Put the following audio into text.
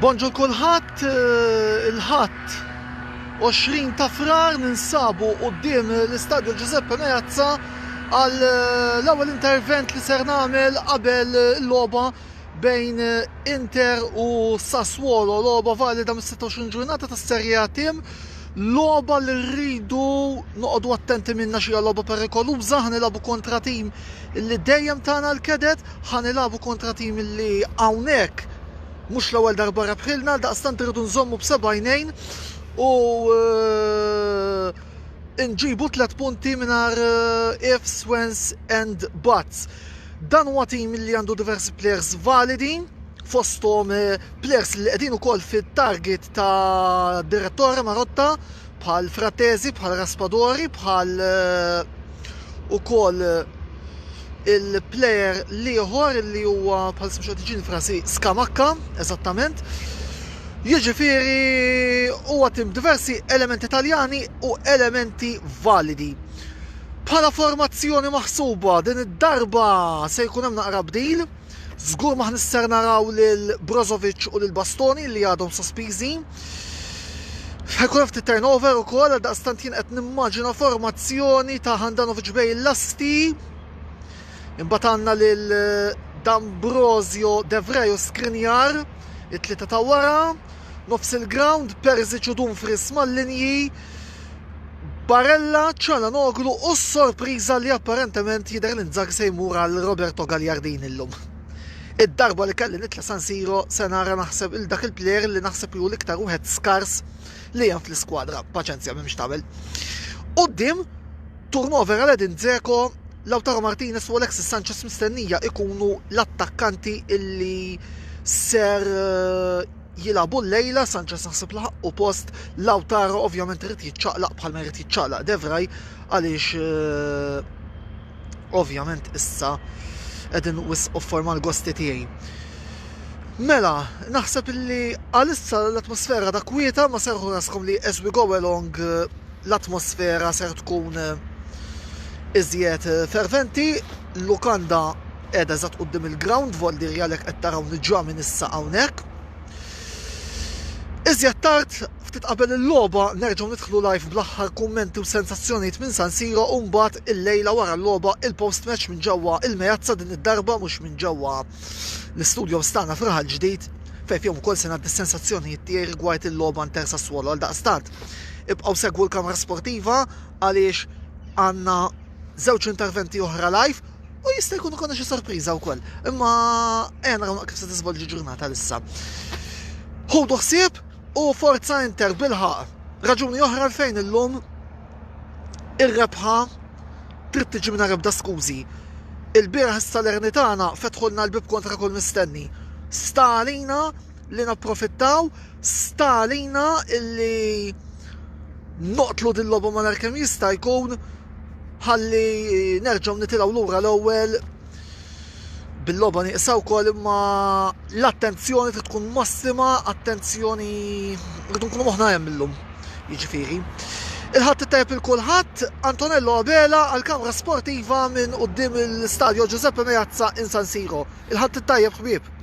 Bonġu kulħadd il-ħadd 20 ta' frar ninsabu quddiem l-Istadju Giuseppe Meazza għal l-ewwel intervent li ser nagħmel qabel il-logħba bejn Inter u Sassuolo, logħba valida mis-26 ġurnata tas-Serje A tim, logħba li rridu noqogħdu attenti minnha xi logħba perikoluża, ħanilagħbu kontra tim li dejjem tagħna l-kedet, ħanilagħbu kontra tim li hawnhekk mhux l-ewwel darba rebħilna, daqstant irridu nżommu b'7 u nġibu 3 punti mingħajr ifs, whens and buts. Dan huwa tim li għandu diversi players validi, fosthom players li qegħdin ukoll fit-target ta' direttore Marotta, bħal Frattesi, bħal Raspadori, bħal ukoll il-player liħor li huwa bħal smxu tiġini frasi Skamakka, eżattament. Jiġifieri huwa tim diversi elementi Taljani u elementi validi. Bħala formazzjoni maħsuba din id-darba se jkun hemm naqra bdil. Żgur ma ħnisser naraw lil Brozovic u lil Bastoni li għadhom sospiżi. Ħajkun ftit turnover ukoll, daqstant jien qed nimmaġina formazzjoni ta' Handanovic bej l-asti. Imbagħad għandna lil D'Ambrosio, De Vrij u Skriniar, it-tlieta ta' wara, nofs il-ground, Perisic u Dumfries mal-linji, Barella, Çalhanoğlu u s-sorpriża li apparentement jidher li Inzaghi se jmur għal Roberto Gagliardini llum. Id-darba li kelli nitla' San Siro se nara naħseb il dak il-plejer li naħseb ju l-iktar wieħed skars li hemm fl-iskwadra. Paċenzja m'hemmx tagħmel. Quddiem turnover għal Edin Dzeko, Lautaro Martinez u Alexis Sanchez mistennija ikunu l-attakkanti illi ser jilabu l-lejla. Sanchez naħseb laħaq u post, Lautaro ovvjament irid jiċċaqlaq bħalma jrid jiċċaqlaq De Vrij għaliex ovvjament issa qegħdin wisq forma l-gosti tiegħi. Mela, naħseb illi għalissa l-atmosfera da kwieta, ma serħu raskom li as we go along l-atmosfera ser tkun iżjed ferventi. Lukanda qiegħda eżatt quddiem il-ground, voldi għalhekk qed taraw niġġa minn issa hawnhekk. Iżjed tard, ftit qabel il-logħba nerġgħu nidħlu live bl-aħħar kummenti u sensazzjonijiet minn San Siro u mbagħad il-lejla wara l-logħba il-post match minn ġewwa il-Meazza din id-darba mhux minn ġewwa l-istudio stana Fraħal ġdid fejn fihom ukoll se ngħaddi s-sensazzjonijiet tiegħi rigward il-logħba Inter Sassuolo għal daqstant. Ibqgħu segwu l-kamra sportiva għaliex għandna żewġ interventi oħra live u jista' jkun ukoll xi sorpriża wkoll. Imma naraw kif se tiżvolġi ġurnata issa. Ħudu ħsieb u forza Inter bilħaq. Raġuni oħra fejn illum ir-rebħa trid tiġi minn rebda skużi. Il-bieraħ is-Salernitana fetħulna l-bib kontra kull mistenni. Stalina li napprofittaw, stalina illi noqtlu din logħba malar kemm jista' jkun ħalli nerġgħu nitilgħu lura l-ewwel bil-logħba nieqsaw wkoll, imma l-attenzjoni trid tkun massima, attenzjoni rridu nkunu moħħna hemm illum. Jiġifieri. Il-ħadd ittajjeb il-kulħadd, Antonello Abela għall-kamra sportiva minn quddiem il-Stadio Giuseppe Meazza in San Siro. Il-ħadd ittajjeb ħbieb.